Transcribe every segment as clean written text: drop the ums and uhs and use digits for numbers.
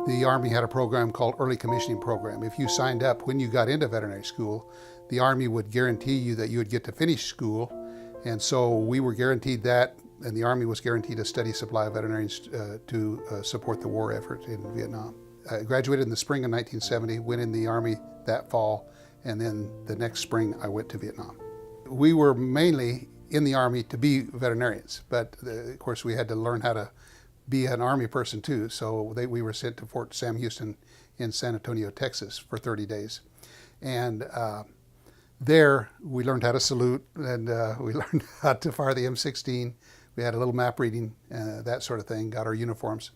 The Army had a program called Early Commissioning Program. If you signed up when you got into veterinary school, the Army would guarantee you that you would get to finish school. And so we were guaranteed that, and the Army was guaranteed a steady supply of veterinarians to support the war effort in Vietnam. I graduated in the spring of 1970, went in the Army that fall, and then the next spring I went to Vietnam. We were mainly in the Army to be veterinarians, but of course we had to learn how to be an Army person too, so we were sent to Fort Sam Houston in San Antonio, Texas for 30 days. And there we learned how to salute, and we learned how to fire the M16. We had a little map reading, that sort of thing, got our uniforms.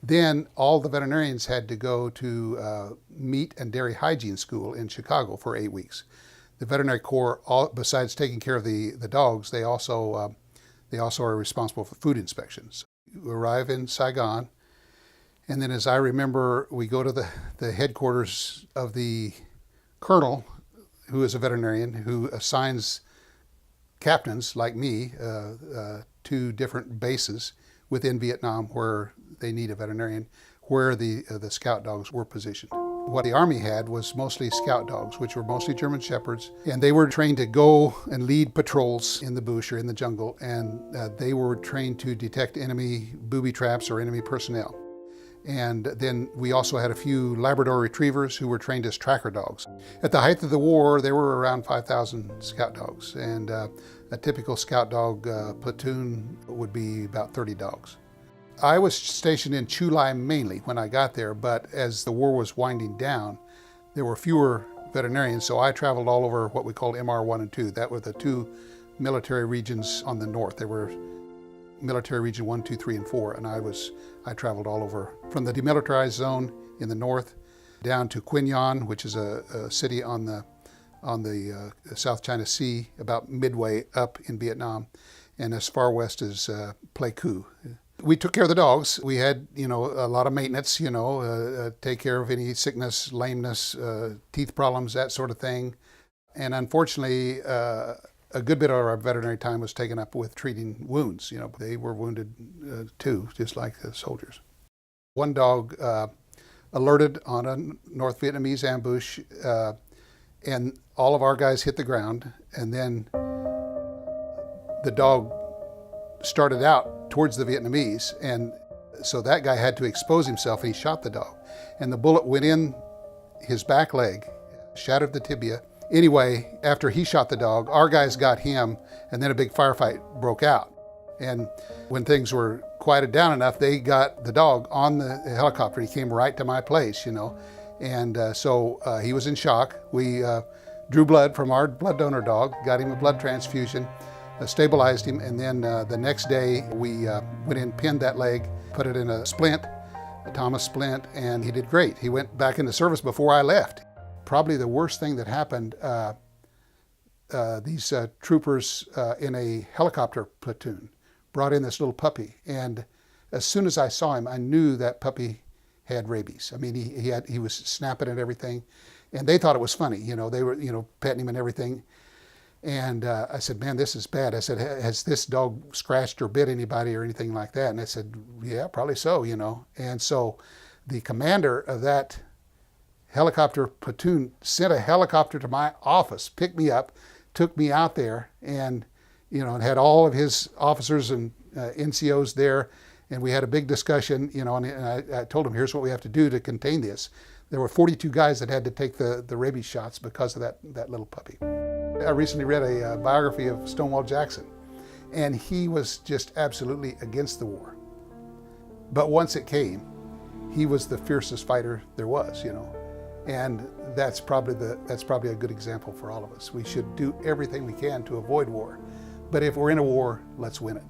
Then all the veterinarians had to go to meat and dairy hygiene school in Chicago for 8 weeks. The Veterinary Corps, besides taking care of the dogs, they also are responsible for food inspections. We arrive in Saigon, and then as I remember, we go to the headquarters of the colonel, who is a veterinarian, who assigns captains like me to different bases within Vietnam where they need a veterinarian, where the scout dogs were positioned. What the Army had was mostly scout dogs, which were mostly German Shepherds, and they were trained to go and lead patrols in the bush or in the jungle, and they were trained to detect enemy booby traps or enemy personnel. And then we also had a few Labrador Retrievers who were trained as tracker dogs. At the height of the war, there were around 5,000 scout dogs, and a typical scout dog platoon would be about 30 dogs. I was stationed in Chu Lai mainly when I got there, but as the war was winding down, there were fewer veterinarians, so I traveled all over what we called MR1 and 2. That were the two military regions on the north. There were military region 1, 2, 3, and 4, and I traveled all over from the demilitarized zone in the north down to Quy Nhon, which is a city on the South China Sea, about midway up in Vietnam, and as far west as Pleiku. We took care of the dogs. We had, a lot of maintenance, take care of any sickness, lameness, teeth problems, that sort of thing. And unfortunately, a good bit of our veterinary time was taken up with treating wounds. They were wounded too, just like the soldiers. One dog alerted on a North Vietnamese ambush, and all of our guys hit the ground, and then the dog started out towards the Vietnamese, and so that guy had to expose himself, and he shot the dog. And the bullet went in his back leg, shattered the tibia. Anyway, after he shot the dog, our guys got him, and then a big firefight broke out. And when things were quieted down enough, they got the dog on the helicopter. He came right to my place, and so he was in shock. We drew blood from our blood donor dog, got him a blood transfusion, stabilized him, and then the next day we went in, pinned that leg, put it in a splint, a Thomas splint, and he did great. He went back into service before I left. Probably the worst thing that happened, these troopers in a helicopter platoon brought in this little puppy, and as soon as I saw him, I knew that puppy had rabies. I mean, he was snapping at everything, and they thought it was funny. They were petting him and everything. And I said, man, this is bad. I said, has this dog scratched or bit anybody or anything like that? And they said, yeah, probably so, And so the commander of that helicopter platoon sent a helicopter to my office, picked me up, took me out there, and and had all of his officers and NCOs there, and we had a big discussion, and I told him, here's what we have to do to contain this. There were 42 guys that had to take the rabies shots because of that little puppy. I recently read a biography of Stonewall Jackson, and he was just absolutely against the war. But once it came, he was the fiercest fighter there was, and that's probably a good example for all of us. We should do everything we can to avoid war, but if we're in a war, let's win it.